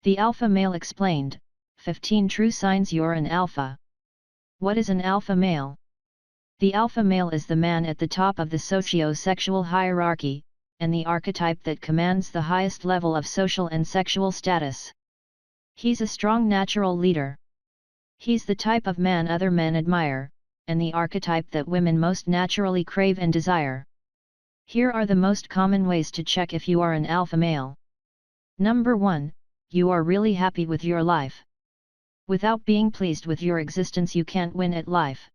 The alpha male explained, 15 true signs you're an alpha. What is an alpha male? The alpha male is the man at the top of the socio-sexual hierarchy, and the archetype that commands the highest level of social and sexual status. He's a strong natural leader. He's the type of man other men admire, and the archetype that women most naturally crave and desire. Here are the most common ways to check if you are an alpha male. Number 1. You are really happy with your life. Without being pleased with your existence, you can't win at life.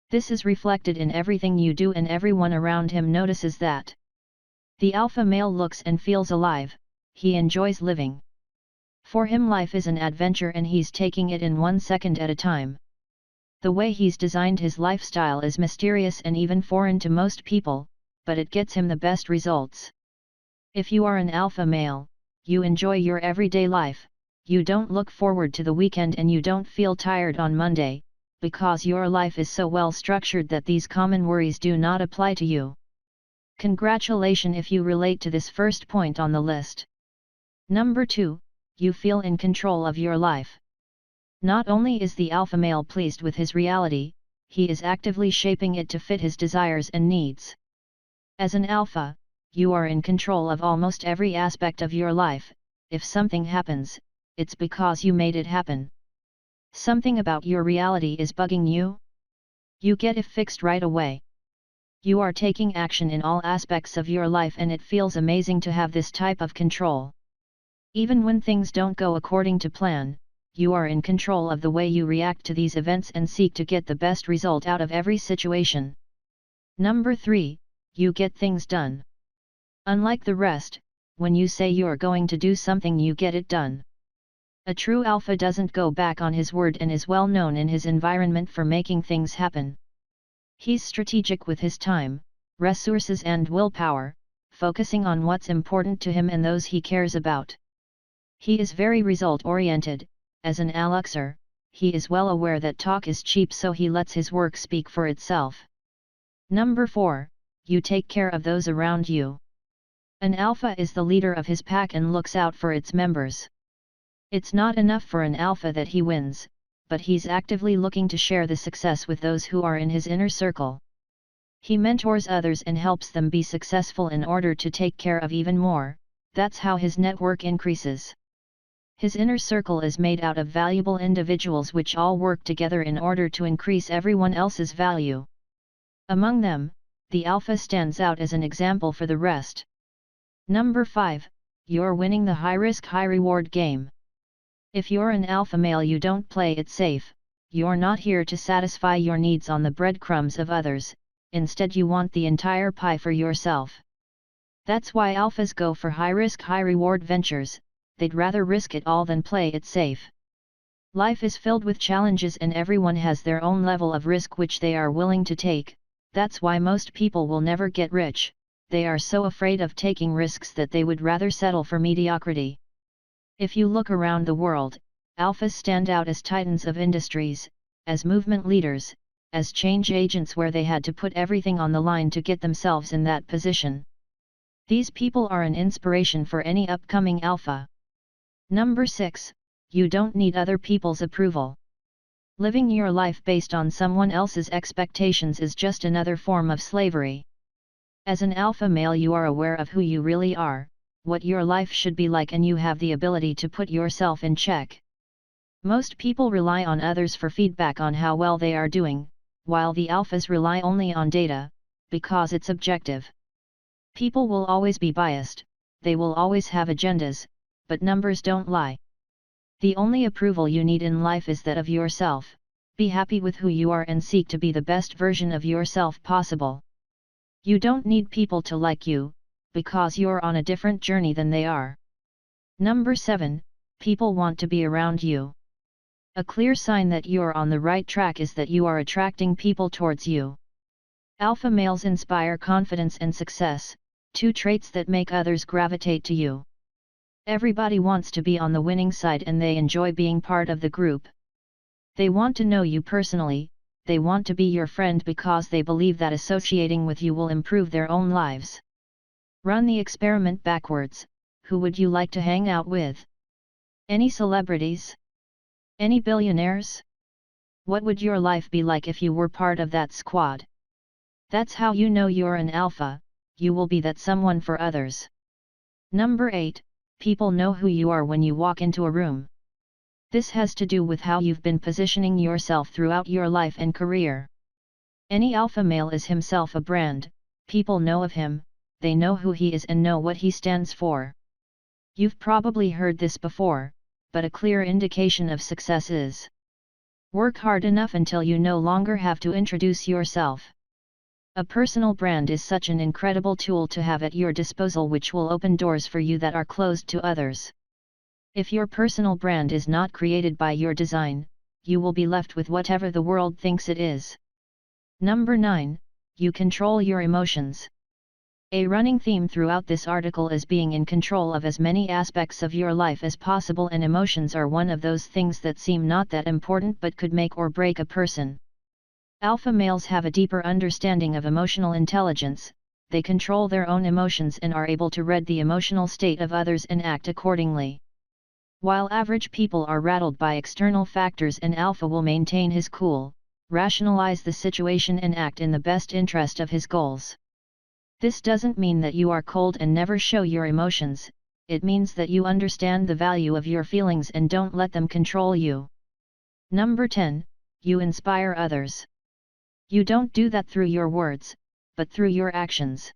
This is reflected in everything you do, and everyone around him notices that. The alpha male looks and feels alive, he enjoys living. For him, life is an adventure and he's taking it in 1 second at a time. The way he's designed his lifestyle is mysterious and even foreign to most people, but it gets him the best results. If you are an alpha male, you enjoy your everyday life, you don't look forward to the weekend, and you don't feel tired on Monday, because your life is so well structured that these common worries do not apply to you. Congratulations if you relate to this first point on the list. Number 2, you feel in control of your life. Not only is the alpha male pleased with his reality, he is actively shaping it to fit his desires and needs. As an alpha, you are in control of almost every aspect of your life. If something happens, it's because you made it happen. Something about your reality is bugging you? You get it fixed right away. You are taking action in all aspects of your life, and it feels amazing to have this type of control. Even when things don't go according to plan, you are in control of the way you react to these events and seek to get the best result out of every situation. Number 3, you get things done. Unlike the rest, when you say you're going to do something, you get it done. A true alpha doesn't go back on his word and is well known in his environment for making things happen. He's strategic with his time, resources and willpower, focusing on what's important to him and those he cares about. He is very result-oriented. As an alluxer, he is well aware that talk is cheap, so he lets his work speak for itself. Number 4, you take care of those around you. An alpha is the leader of his pack and looks out for its members. It's not enough for an alpha that he wins, but he's actively looking to share the success with those who are in his inner circle. He mentors others and helps them be successful in order to take care of even more. That's how his network increases. His inner circle is made out of valuable individuals which all work together in order to increase everyone else's value. Among them, the alpha stands out as an example for the rest. Number 5, you're winning the high-risk, high-reward game. If you're an alpha male, you don't play it safe. You're not here to satisfy your needs on the breadcrumbs of others, instead you want the entire pie for yourself. That's why alphas go for high-risk, high-reward ventures. They'd rather risk it all than play it safe. Life is filled with challenges and everyone has their own level of risk which they are willing to take. That's why most people will never get rich. They are so afraid of taking risks that they would rather settle for mediocrity. If you look around the world, alphas stand out as titans of industries, as movement leaders, as change agents where they had to put everything on the line to get themselves in that position. These people are an inspiration for any upcoming alpha. Number 6, you don't need other people's approval. Living your life based on someone else's expectations is just another form of slavery. As an alpha male, you are aware of who you really are, what your life should be like, and you have the ability to put yourself in check. Most people rely on others for feedback on how well they are doing, while the alphas rely only on data, because it's objective. People will always be biased, they will always have agendas, but numbers don't lie. The only approval you need in life is that of yourself. Be happy with who you are and seek to be the best version of yourself possible. You don't need people to like you, because you're on a different journey than they are. Number 7, people want to be around you. A clear sign that you're on the right track is that you are attracting people towards you. Alpha males inspire confidence and success, two traits that make others gravitate to you. Everybody wants to be on the winning side and they enjoy being part of the group. They want to know you personally, they want to be your friend because they believe that associating with you will improve their own lives. Run the experiment backwards. Who would you like to hang out with? Any celebrities? Any billionaires? What would your life be like if you were part of that squad? That's how you know you're an alpha, you will be that someone for others. Number 8, people know who you are when you walk into a room. This has to do with how you've been positioning yourself throughout your life and career. Any alpha male is himself a brand, people know of him, they know who he is and know what he stands for. You've probably heard this before, but a clear indication of success is: work hard enough until you no longer have to introduce yourself. A personal brand is such an incredible tool to have at your disposal, which will open doors for you that are closed to others. If your personal brand is not created by your design, you will be left with whatever the world thinks it is. Number 9, you control your emotions. A running theme throughout this article is being in control of as many aspects of your life as possible, and emotions are one of those things that seem not that important but could make or break a person. Alpha males have a deeper understanding of emotional intelligence, they control their own emotions and are able to read the emotional state of others and act accordingly. While average people are rattled by external factors, an alpha will maintain his cool, rationalize the situation and act in the best interest of his goals. This doesn't mean that you are cold and never show your emotions, it means that you understand the value of your feelings and don't let them control you. Number 10, you inspire others. You don't do that through your words, but through your actions.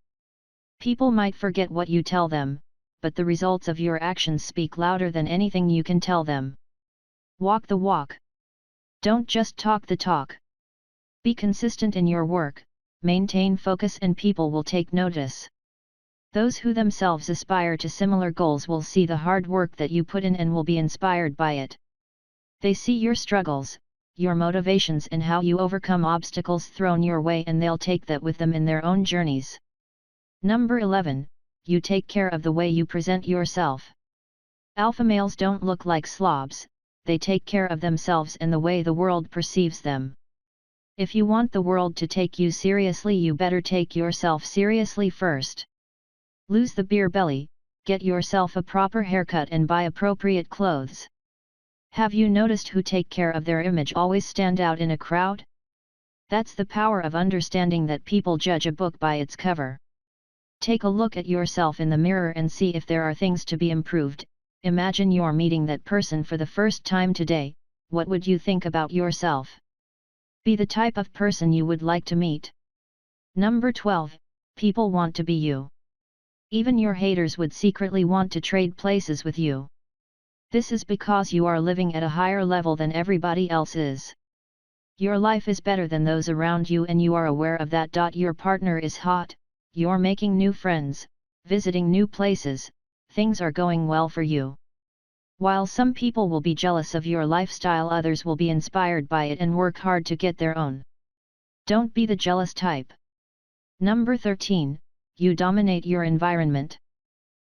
People might forget what you tell them, but the results of your actions speak louder than anything you can tell them. Walk the walk. Don't just talk the talk. Be consistent in your work, maintain focus, and people will take notice. Those who themselves aspire to similar goals will see the hard work that you put in and will be inspired by it. They see your struggles, your motivations, and how you overcome obstacles thrown your way, and they'll take that with them in their own journeys. Number 11, you take care of the way you present yourself. Alpha males don't look like slobs, they take care of themselves and the way the world perceives them. If you want the world to take you seriously, you better take yourself seriously first. Lose the beer belly, get yourself a proper haircut and buy appropriate clothes. Have you noticed who take care of their image always stand out in a crowd? That's the power of understanding that people judge a book by its cover. Take a look at yourself in the mirror and see if there are things to be improved. Imagine you're meeting that person for the first time today, what would you think about yourself? Be the type of person you would like to meet. Number 12, people want to be you. Even your haters would secretly want to trade places with you. This is because you are living at a higher level than everybody else is. Your life is better than those around you and you are aware of that. Your partner is hot, you're making new friends, visiting new places, things are going well for you. While some people will be jealous of your lifestyle, others will be inspired by it and work hard to get their own. Don't be the jealous type. Number 13, you dominate your environment.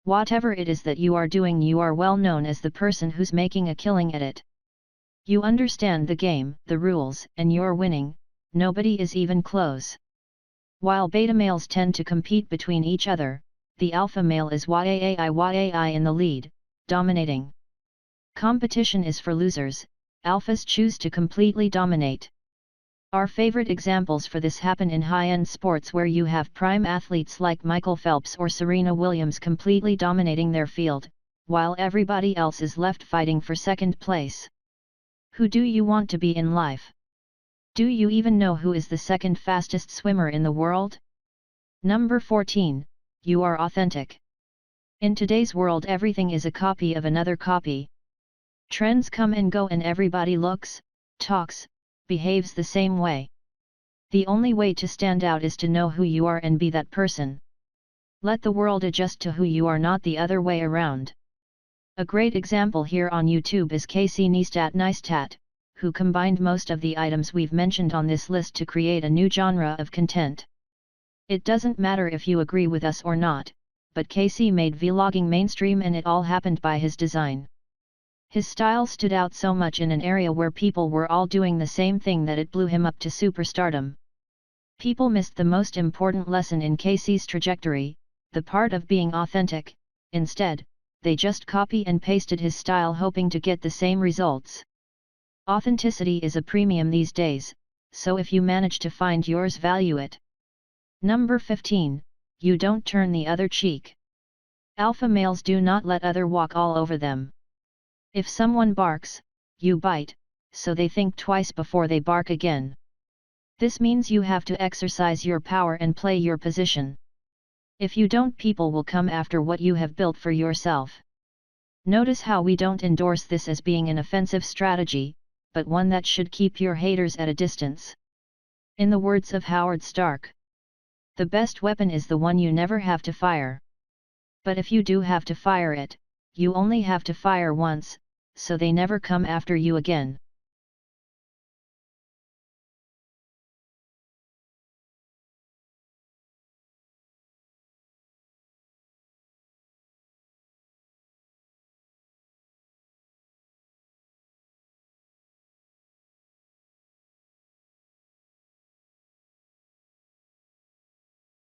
Whatever it is that you are doing, you are well known as the person who's making a killing at it. You understand the game, the rules, and you're winning, nobody is even close. While beta males tend to compete between each other, the alpha male is yai in the lead, dominating. Competition is for losers, alphas choose to completely dominate. Our favorite examples for this happen in high-end sports where you have prime athletes like Michael Phelps or Serena Williams completely dominating their field, while everybody else is left fighting for second place. Who do you want to be in life? Do you even know who is the second fastest swimmer in the world? Number 14, you are authentic. In today's world, everything is a copy of another copy. Trends come and go and everybody looks, talks, behaves the same way. The only way to stand out is to know who you are and be that person. Let the world adjust to who you are, not the other way around. A great example here on YouTube is Casey Neistat, who combined most of the items we've mentioned on this list to create a new genre of content. It doesn't matter if you agree with us or not, but Casey made vlogging mainstream and it all happened by his design. His style stood out so much in an area where people were all doing the same thing that it blew him up to superstardom. People missed the most important lesson in Casey's trajectory, the part of being authentic. Instead, they just copy and pasted his style hoping to get the same results. Authenticity is a premium these days, so if you manage to find yours, value it. Number 15, you don't turn the other cheek. Alpha males do not let other walk all over them. If someone barks, you bite, so they think twice before they bark again. This means you have to exercise your power and play your position. If you don't, people will come after what you have built for yourself. Notice how we don't endorse this as being an offensive strategy, but one that should keep your haters at a distance. In the words of Howard Stark, the best weapon is the one you never have to fire. But if you do have to fire it, you only have to fire once, so they never come after you again.